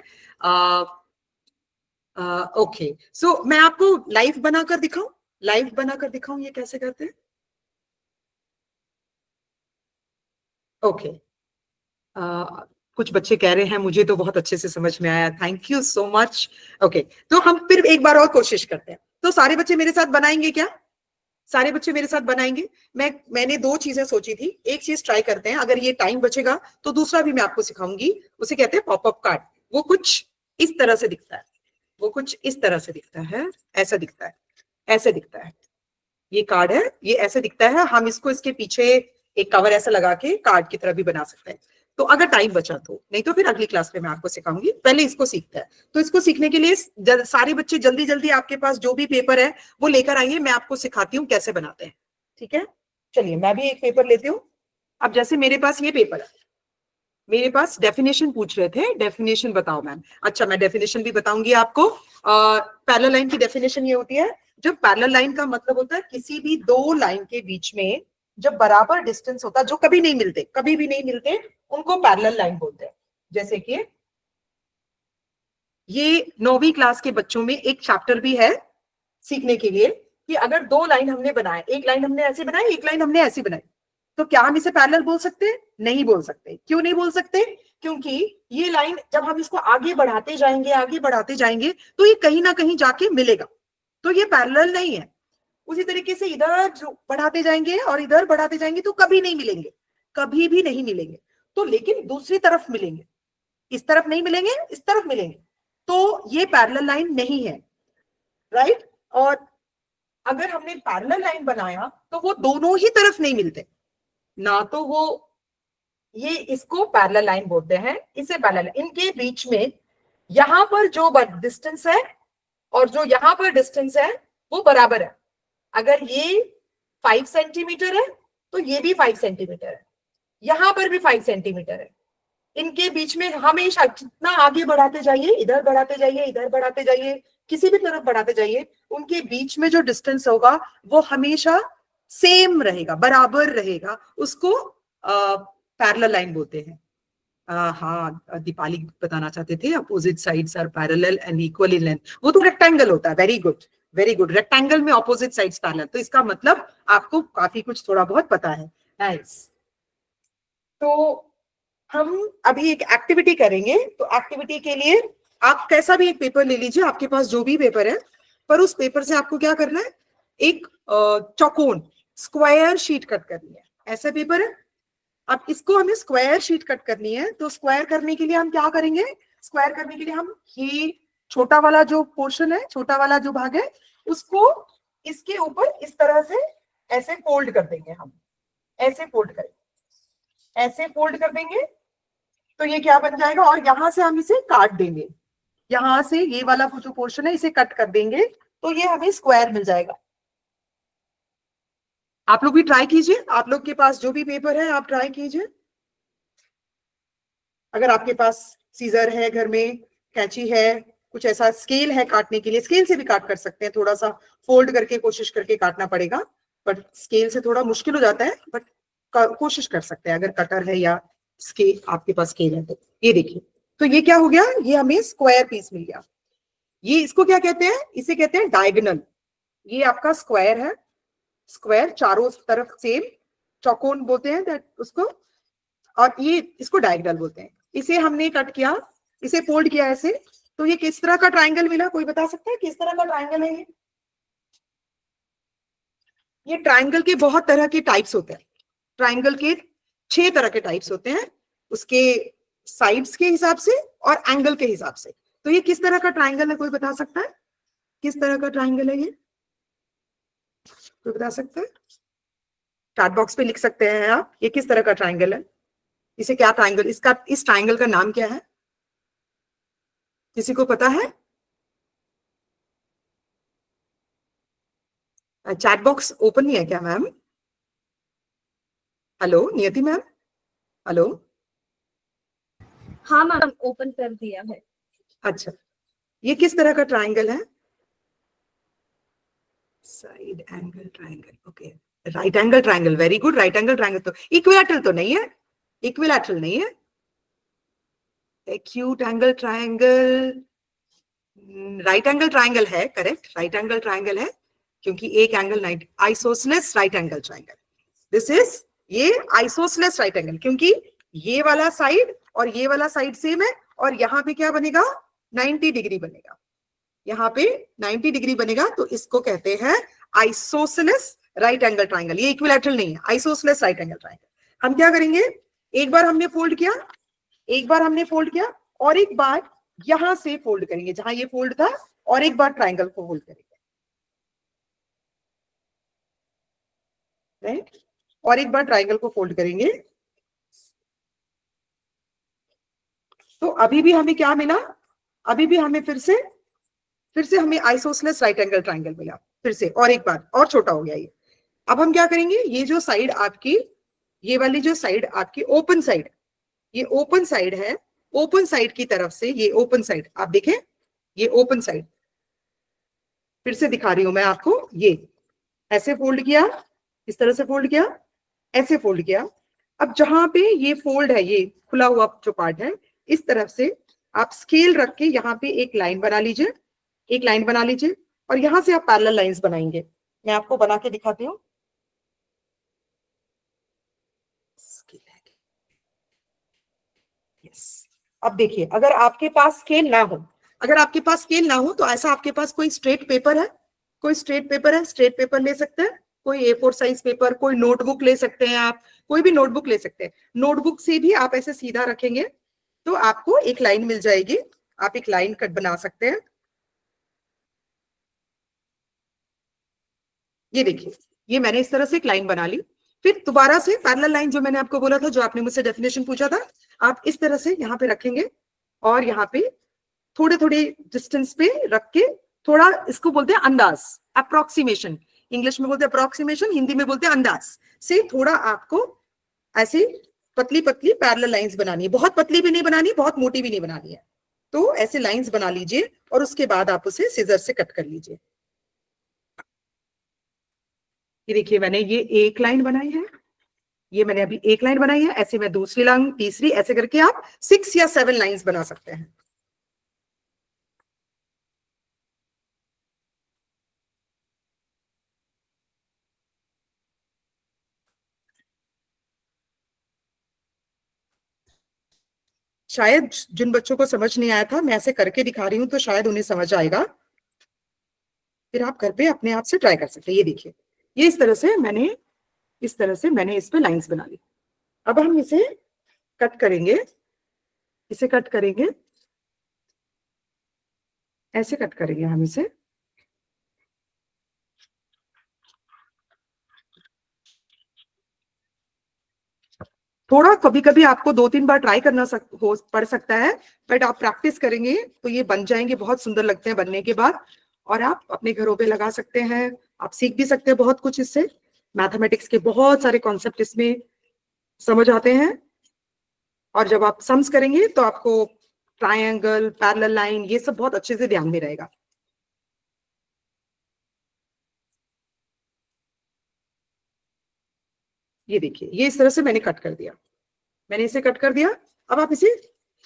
ओके, सो मैं आपको लाइव बनाकर दिखाऊं, लाइव बनाकर दिखाऊं ये कैसे करते हैं। ओके, कुछ बच्चे कह रहे हैं मुझे तो बहुत अच्छे से समझ में आया, thank you so much. Okay, तो हम फिर एक बार और कोशिश करते हैं। तो सारे बच्चे मेरे साथ बनाएंगे क्या? सारे बच्चे मेरे साथ बनाएंगे? मैंने दो चीजें सोची थी, एक चीज ट्राई करते हैं, अगर ये टाइम बचेगा तो दूसरा भी मैं आपको सिखाऊंगी। उसे कहते हैं पॉपअप कार्ड। वो कुछ इस तरह से दिखता है, वो कुछ इस तरह से दिखता है, ऐसा दिखता है, ऐसे दिखता है। ये कार्ड है, ये ऐसे दिखता है। हम इसको इसके पीछे एक कवर ऐसा लगा के कार्ड की तरह भी बना सकते हैं, तो अगर टाइम बचा तो, नहीं तो फिर अगली क्लास में मैं आपको सिखाऊंगी। पहले इसको सीखते हैं। तो इसको सीखने के लिए सारे बच्चे जल्दी जल्दी आपके पास जो भी पेपर है वो लेकर आइए, मैं आपको सिखाती हूँ कैसे बनाते हैं। ठीक है, चलिए मैं भी एक पेपर लेती हूँ। अब जैसे मेरे पास ये पेपर है, मेरे पास डेफिनेशन पूछ रहे थे, डेफिनेशन बताओ मैम। अच्छा, मैं डेफिनेशन भी बताऊंगी आपको। पैरेलल लाइन की डेफिनेशन ये होती है, जब पैरेलल लाइन का मतलब होता है किसी भी दो लाइन के बीच में जब बराबर डिस्टेंस होता है, जो कभी नहीं मिलते, कभी भी नहीं मिलते, उनको पैरेलल लाइन बोलते हैं। जैसे कि ये 9वीं क्लास के बच्चों में एक चैप्टर भी है सीखने के लिए कि अगर दो लाइन हमने बनाए, एक लाइन हमने ऐसे बनाई, एक लाइन हमने ऐसी बनाई, तो क्या हम इसे पैरेलल बोल सकते हैं? नहीं बोल सकते। क्यों नहीं बोल सकते? क्योंकि ये लाइन जब हम इसको आगे बढ़ाते जाएंगे, आगे बढ़ाते जाएंगे, तो ये कहीं ना कहीं जाके मिलेगा, तो ये पैरेलल नहीं है। उसी तरीके से इधर जो बढ़ाते जाएंगे और इधर बढ़ाते जाएंगे तो कभी नहीं मिलेंगे, कभी भी नहीं मिलेंगे। तो लेकिन दूसरी तरफ मिलेंगे, इस तरफ नहीं मिलेंगे, इस तरफ मिलेंगे, तो ये पैरेलल लाइन नहीं है, राइट। और अगर हमने पैरेलल लाइन बनाया तो वो दोनों ही तरफ नहीं मिलते ना, तो वो ये इसको पैरेलल लाइन बोलते हैं, इसे पैरेलल। इनके बीच में यहां पर जो डिस्टेंस है और जो यहां पर डिस्टेंस है वो बराबर है। अगर ये 5 सेंटीमीटर है तो ये भी 5 सेंटीमीटर है, यहां पर भी 5 सेंटीमीटर है। इनके बीच में हमेशा जितना आगे बढ़ाते जाइए, इधर बढ़ाते जाइए, इधर बढ़ाते जाइए, किसी भी तरफ बढ़ाते जाइए, उनके बीच में जो डिस्टेंस होगा वो हमेशा सेम रहेगा, बराबर रहेगा। उसको पैरेलल लाइन बोलते हैं। हाँ, दीपाली बताना चाहते थे opposite sides are parallel and equal in length. वो तो रेक्टेंगल होता है। Very good, very good. Rectangle में ऑपोजिट साइड्स पैरेलल, तो इसका मतलब आपको काफी कुछ थोड़ा बहुत पता है। नाइस। तो हम अभी एक एक्टिविटी करेंगे। तो एक्टिविटी के लिए आप कैसा भी एक पेपर ले लीजिए, आपके पास जो भी पेपर है, पर उस पेपर से आपको क्या करना है, एक चौकोन स्क्वायर शीट कट करनी है। ऐसा पेपर है, अब इसको हमें स्क्वायर शीट कट करनी है। तो स्क्वायर करने के लिए हम क्या करेंगे, स्क्वायर करने के लिए हम ये छोटा वाला जो पोर्शन है, छोटा वाला जो भाग है, उसको इसके ऊपर इस तरह से ऐसे फोल्ड कर देंगे। हम ऐसे फोल्ड करेंगे, ऐसे फोल्ड कर देंगे, तो ये क्या बन जाएगा, और यहां से हम इसे काट देंगे। यहां से ये वाला जो पोर्शन है इसे कट कर देंगे, तो ये हमें स्क्वायर मिल जाएगा। आप लोग भी ट्राई कीजिए, आप लोग के पास जो भी पेपर है आप ट्राई कीजिए। अगर आपके पास सीजर है घर में, कैंची है, कुछ ऐसा स्केल है काटने के लिए, स्केल से भी काट कर सकते हैं। थोड़ा सा फोल्ड करके कोशिश करके काटना पड़ेगा, बट स्केल से थोड़ा मुश्किल हो जाता है, बट कोशिश कर सकते हैं अगर कटर है या स्केल आपके पास स्केल है तो। ये देखिए, तो ये क्या हो गया, ये हमें स्क्वायर पीस मिल गया। ये इसको क्या कहते हैं, इसे कहते हैं डायगोनल। ये आपका स्क्वायर है, स्क्वायर चारों तरफ सेम, चौकोन बोलते हैं उसको, और ये इसको डायगोनल बोलते हैं। इसे हमने कट किया, इसे फोल्ड किया ऐसे, तो ये किस तरह का ट्राइंगल मिला, कोई बता सकता है किस तरह का ट्राइंगल है ये ट्राइंगल के बहुत तरह के टाइप्स होते हैं। ट्राइंगल के 6 तरह के टाइप्स होते हैं, उसके साइड्स के हिसाब से और एंगल के हिसाब से। तो ये किस तरह का ट्राइंगल है, कोई बता सकता है किस तरह का ट्राइंगल है ये, कोई बता सकता है? चैट बॉक्स पे लिख सकते हैं आप, ये किस तरह का ट्राइंगल है, इसे क्या ट्राइंगल, इसका इस ट्राइंगल का नाम क्या है, किसी को पता है? चैट बॉक्स ओपन नहीं है क्या मैम? हेलो नियति मैम, हेलो। हाँ मैम, ओपन कर दिया है। अच्छा, ये किस तरह का ट्राइंगल है? Side angle triangle, okay, right angle triangle, very good. Right angle triangle तो इक्विलैटरल तो नहीं है, इक्विलैटरल नहीं है। Acute angle triangle, right angle triangle है, करेक्ट, राइट एंगल ट्राइंगल है, क्योंकि एक angle 90, isosceles right angle triangle, this is, ये आइसोसेलेस राइट एंगल, क्योंकि ये वाला साइड और ये वाला साइड सेम है, और यहाँ पे क्या बनेगा, 90 डिग्री बनेगा, यहाँ पे 90 डिग्री बनेगा, तो इसको कहते हैं आइसोसेलेस राइट एंगल ट्राइंगल। ये इक्विलैटरल नहीं है, आइसोसेलेस राइट एंगल ट्राइंगल। हम क्या करेंगे, एक बार हमने फोल्ड किया, एक बार हमने फोल्ड किया, और एक बार यहां से फोल्ड करेंगे जहां ये फोल्ड था, और एक बार ट्राइंगल को फोल्ड करेंगे, राइट, और एक बार ट्राइंगल को फोल्ड करेंगे। तो अभी भी हमें क्या मिला, अभी भी हमें फिर से हमें आइसोसेलेस राइट एंगल ट्राइंगल मिला, फिर से, और एक बार, और छोटा हो गया ये। अब हम क्या करेंगे, ये जो साइड आपकी, ये वाली जो साइड आपकी ओपन साइड, ये ओपन साइड है, ओपन साइड की तरफ से, ये ओपन साइड आप देखें, ये ओपन साइड, फिर से दिखा रही हूं मैं आपको, ये ऐसे फोल्ड किया, इस तरह से फोल्ड किया, ऐसे फोल्ड किया। अब जहां पे ये फोल्ड है, ये खुला हुआ जो पार्ट है, इस तरफ से आप स्केल रख के यहाँ पे एक लाइन बना लीजिए, एक लाइन बना लीजिए, और यहां से आप पैरेलल लाइंस बनाएंगे। मैं आपको बना के दिखाती हूँ। यस, अब देखिए, अगर आपके पास स्केल ना हो, अगर आपके पास स्केल ना हो, तो ऐसा आपके पास कोई स्ट्रेट पेपर है, कोई स्ट्रेट पेपर है, स्ट्रेट पेपर ले सकते हैं, कोई A4 साइज पेपर, कोई नोटबुक ले सकते हैं आप, कोई भी नोटबुक ले सकते हैं। नोटबुक से भी आप ऐसे सीधा रखेंगे तो आपको एक लाइन मिल जाएगी, आप एक लाइन कट बना सकते हैं। ये देखिए, ये मैंने इस तरह से एक लाइन बना ली, फिर दोबारा से पैरेलल लाइन जो मैंने आपको बोला था, जो आपने मुझसे डेफिनेशन पूछा था, आप इस तरह से यहाँ पे रखेंगे, और यहाँ पे थोड़े थोड़े डिस्टेंस पे रख के, थोड़ा, इसको बोलते हैं अंदाज, अप्रोक्सीमेशन, इंग्लिश में बोलते हैं अप्रोक्सीमेशन, हिंदी में बोलते हैं अंदाज से, थोड़ा आपको ऐसे पतली पतली पैरेलल लाइंस बनानी है, बहुत पतली भी नहीं बनानी, बहुत मोटी भी नहीं बनानी है। तो ऐसे लाइंस बना लीजिए, और उसके बाद आप उसे सीजर से कट कर लीजिए। ये देखिए, मैंने ये एक लाइन बनाई है, ये मैंने अभी एक लाइन बनाई है, ऐसे मैं दूसरी लाइन, तीसरी, ऐसे करके आप 6 या 7 लाइंस बना सकते हैं। शायद जिन बच्चों को समझ नहीं आया था, मैं ऐसे करके दिखा रही हूं, तो शायद उन्हें समझ आएगा, फिर आप घर पे अपने आप से ट्राई कर सकते हैं। ये देखिए, ये इस तरह से मैंने इस पे लाइंस बना ली। अब हम इसे कट करेंगे, इसे कट करेंगे, ऐसे कट करेंगे हम इसे। थोड़ा कभी कभी आपको 2-3 बार ट्राई करना पड़ सकता है, बट आप प्रैक्टिस करेंगे तो ये बन जाएंगे, बहुत सुंदर लगते हैं बनने के बाद, और आप अपने घरों पे लगा सकते हैं, आप सीख भी सकते हैं बहुत कुछ इससे। मैथमेटिक्स के बहुत सारे कॉन्सेप्ट इसमें समझ आते हैं, और जब आप सम्स करेंगे तो आपको ट्रायंगल, पैरेलल लाइन, ये सब बहुत अच्छे से ध्यान में रहेगा। ये देखिए, ये इस तरह से मैंने कट कर दिया, मैंने इसे कट कर दिया। अब आप इसे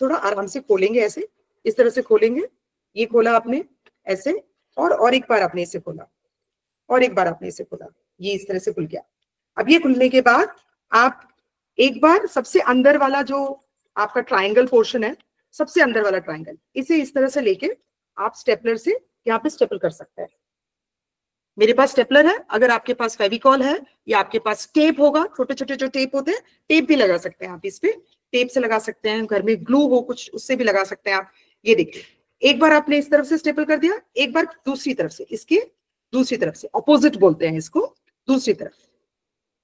थोड़ा आराम से खोलेंगे, ऐसे इस तरह से खोलेंगे। ये खोला आपने ऐसे, और एक बार आपने इसे खोला, और एक बार आपने इसे खोला, ये इस तरह से खुल गया। अब ये खुलने के बाद आप एक बार सबसे अंदर वाला जो आपका ट्रायंगल पोर्शन है, सबसे अंदर वाला ट्रायंगल, इसे इस तरह से लेके आप स्टेपलर से यहाँ पे स्टेपल कर सकते हैं। मेरे पास स्टेपलर है, अगर आपके पास फेविकॉल है या आपके पास टेप होगा, छोटे छोटे जो टेप होते हैं, टेप भी लगा सकते हैं आप इस पे, टेप से लगा सकते हैं, घर में ग्लू हो कुछ उससे भी लगा सकते हैं आप। ये देखिए, एक बार आपने इस तरफ से स्टेपल कर दिया, एक बार दूसरी तरफ से, इसके दूसरी तरफ से, ऑपोजिट बोलते हैं इसको, दूसरी तरफ,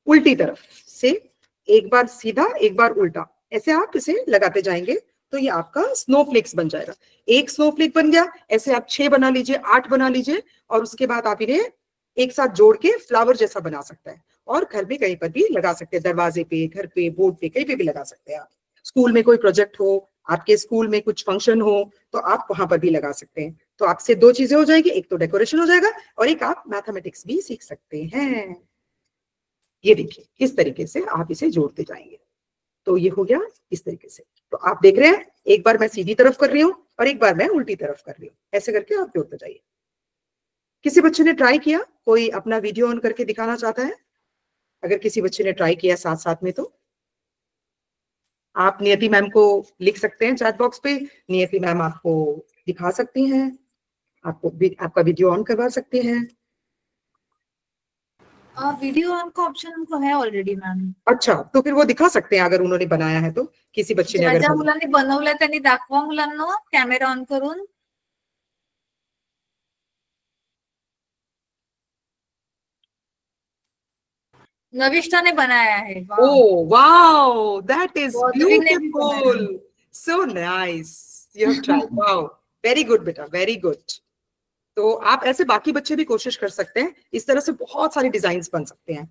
उल्टी तरफ से, एक बार सीधा एक बार उल्टा, ऐसे आप इसे लगाते जाएंगे तो ये आपका स्नोफ्लेक्स बन जाएगा। एक स्नोफ्लेक बन गया, ऐसे आप 6 बना लीजिए, 8 बना लीजिए, और उसके बाद आप इन्हें एक साथ जोड़ के फ्लावर जैसा बना सकता है, और घर में कहीं पर भी लगा सकते हैं, दरवाजे पे, घर पे, बोर्ड पे, कहीं पे भी लगा सकते हैं आप। स्कूल में कोई प्रोजेक्ट हो, आपके स्कूल में कुछ फंक्शन हो, तो आप वहां पर भी लगा सकते हैं। तो आपसे 2 चीजें हो जाएगी, एक तो डेकोरेशन हो जाएगा और एक आप मैथमेटिक्स भी सीख सकते हैं। ये देखिए, इस तरीके से आप इसे जोड़ते जाएंगे। तो ये हो गया इस तरीके से। तो आप देख रहे हैं, एक बार मैं सीधी तरफ कर रही हूँ और एक बार मैं उल्टी तरफ कर रही हूँ, ऐसे करके आप जोड़ते जाइए। किसी बच्चे ने ट्राई किया, कोई अपना वीडियो ऑन करके दिखाना चाहता है? अगर किसी बच्चे ने ट्राई किया साथ साथ में, तो आप नियति मैम को लिख सकते हैं चैट बॉक्स पे, नियति मैम आपको दिखा सकती हैं, आपका वीडियो ऑन करवा सकते हैं। वीडियो ऑन का ऑप्शन उनको है ऑलरेडी मैम। अच्छा, तो फिर वो दिखा सकते हैं अगर उन्होंने बनाया है तो। किसी बच्चे ने अगर मुलांनी बनवलंय त्यांनी दाखवा मुलांना कॅमेरा ऑन करून। नविष्ठा ने बनाया है। Oh wow, that is beautiful, so nice, you have tried, wow, very good बेटा, वेरी गुड। तो आप ऐसे बाकी बच्चे भी कोशिश कर सकते हैं, इस तरह से बहुत सारे डिजाइन बन सकते हैं।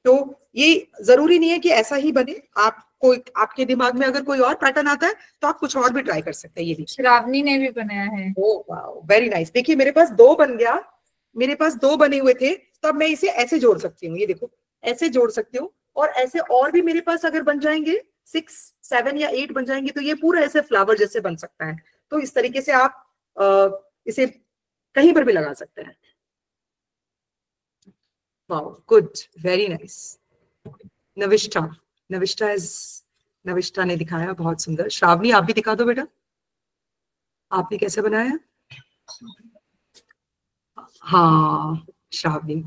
तो ये जरूरी नहीं है कि ऐसा ही बने, आपके दिमाग में अगर कोई और पैटर्न आता है तो आप कुछ और भी ट्राई कर सकते हैं। ये भी श्रावणी ने भी बनाया है। Oh wow, very nice. देखिए मेरे पास 2 बन गया, मेरे पास 2 बने हुए थे, तो अब मैं इसे ऐसे जोड़ सकती हूँ, ये देखो ऐसे जोड़ सकती हूँ, और ऐसे और भी मेरे पास अगर बन जाएंगे 6, 7 या 8 बन जाएंगे, तो ये पूरा ऐसे फ्लावर जैसे बन सकता है। तो इस तरीके से आप इसे कहीं पर भी लगा सकते हैं। Wow, good, very nice. Navishtha ने दिखाया, बहुत सुंदर। श्रावणी आप भी दिखा दो बेटा, आपने कैसे बनाया? हाँ श्रावणी,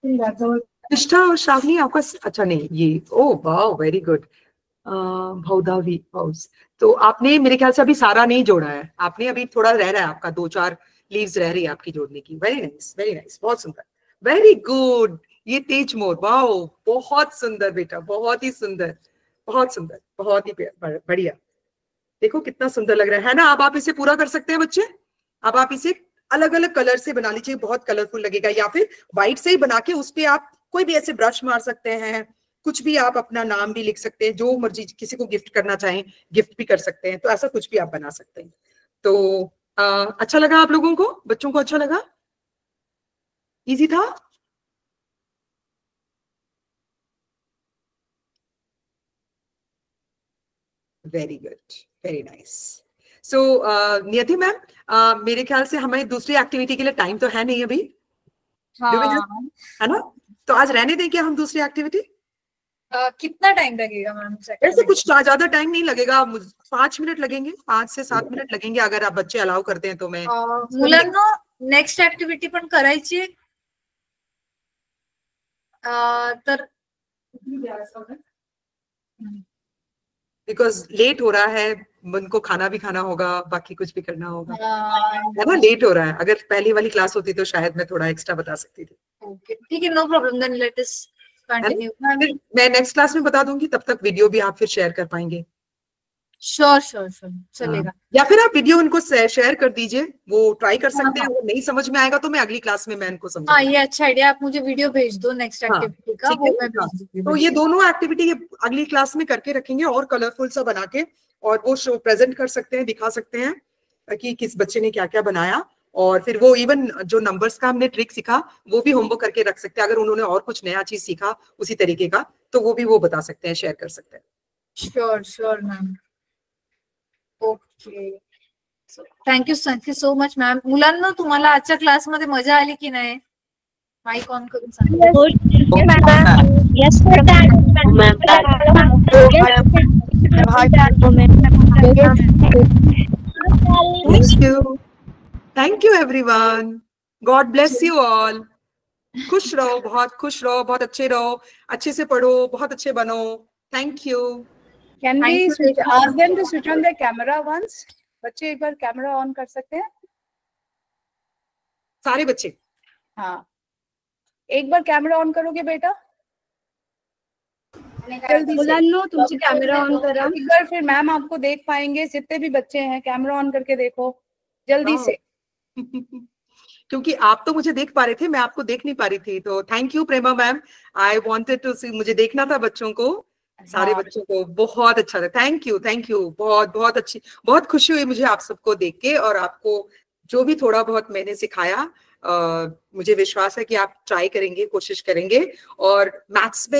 नविष्ठा और श्रावणी आपका, अच्छा नहीं ये, ओ वाओ, वेरी गुड। भौदावी हाउस, तो आपने मेरे ख्याल से अभी सारा नहीं जोड़ा है, आपने अभी थोड़ा रह रहा है, आपका 2-4 लीव्स रह रही है आपकी जोड़ने की। वेरी नाइस, वेरी नाइस, बहुत सुंदर, वेरी गुड। ये तेज मोर, वाओ, बहुत सुंदर बेटा, बहुत ही सुंदर, बहुत सुंदर, बहुत ही बढ़िया। देखो कितना सुंदर लग रहा है ना। अब आप इसे पूरा कर सकते हैं बच्चे, अब आप इसे अलग अलग कलर से बना लीजिए, बहुत कलरफुल लगेगा, या फिर व्हाइट से ही बना के उस पर आप कोई भी ऐसे ब्रश मार सकते हैं, कुछ भी आप अपना नाम भी लिख सकते हैं, जो मर्जी, किसी को गिफ्ट करना चाहें गिफ्ट भी कर सकते हैं, तो ऐसा कुछ भी आप बना सकते हैं। तो अच्छा लगा आप लोगों को, बच्चों को अच्छा लगा? इजी था? Very good, very nice. So Niyati ma'am, मेरे ख्याल से हमें दूसरी एक्टिविटी के लिए टाइम तो है नहीं अभी, है ना? तो आज रहने दें क्या हम दूसरी एक्टिविटी? कितना टाइम लगेगा मैम? ऐसे कुछ ज्यादा टाइम नहीं लगेगा, 5 मिनट लगेंगे, 5 से 7 मिनट लगेंगे, अगर आप बच्चे अलाउ करते हैं तो। मैं मुलांना नेक्स्ट ऍक्टिव्हिटी पण करायची आहे, तर बिकॉज लेट हो रहा है, उनको खाना भी खाना होगा, बाकी कुछ भी करना होगा, है ना? लेट हो रहा है, अगर पहली वाली क्लास होती तो शायद मैं थोड़ा एक्स्ट्रा बता सकती थी। ओके ठीक है, no problem, then let us continue. मैं नेक्स्ट क्लास में बता दूंगी, तब तक वीडियो भी आप फिर शेयर कर पाएंगे। श्योर चलेगा। या फिर आप वीडियो उनको शेयर कर दीजिए, वो ट्राई कर सकते हैं, अगर नहीं समझ में आएगा तो मैं अगली क्लास में मैं उनको समझाऊंगा। हाँ ये अच्छा आइडिया, आप मुझे वीडियो भेज दो नेक्स्ट एक्टिविटी का, वो मैं भेज दूंगी। तो ये दोनों एक्टिविटी अगली क्लास में करके रखेंगे, और कलरफुल सा बना के, और वो शो प्रेजेंट कर सकते हैं, दिखा सकते हैं कि किस बच्चे ने क्या क्या बनाया, और फिर वो इवन जो नंबर्स का हमने ट्रिक सीखा वो भी होमवर्क करके रख सकते हैं, अगर उन्होंने और कुछ नया चीज सीखा उसी तरीके का, तो वो भी वो बता सकते हैं, शेयर कर सकते हैं. Sure ma'am. Okay, thank you so much ma'am. मुलांना तुम्हाला आजच्या क्लासमध्ये मजा आली की नाही? माईक ऑन करून सांगा. Thank you everyone. God bless you all. खुश रहो, बहुत खुश रहो, बहुत अच्छे रहो, अच्छे से पढ़ो, बहुत अच्छे बनो. Thank you. Can we ask them to switch on their camera once? बच्चे एक बार कैमरा ऑन कर सकते हैं? सारे बच्चे. हाँ, एक बार कैमरा ऑन करोगे बेटा? मुलांनो तुमची कॅमेरा ऑन करा. एक बार फिर मैम आपको देख पाएंगे. जितने भी बच्चे हैं कैमरा ऑन करके देखो जल्दी से. क्योंकि आप तो मुझे देख पा रहे थे, मैं आपको देख नहीं पा रही थी. तो thank you Prema ma'am. I wanted to see, मुझे देखना था बच्चों को, सारे बच्चों को. बहुत अच्छा था. Thank you. बहुत बहुत अच्छी, बहुत खुशी हुई मुझे आप सबको देख के. और आपको जो भी थोड़ा बहुत मैंने सिखाया, मुझे विश्वास है कि आप ट्राई करेंगे, कोशिश करेंगे और मैथ्स में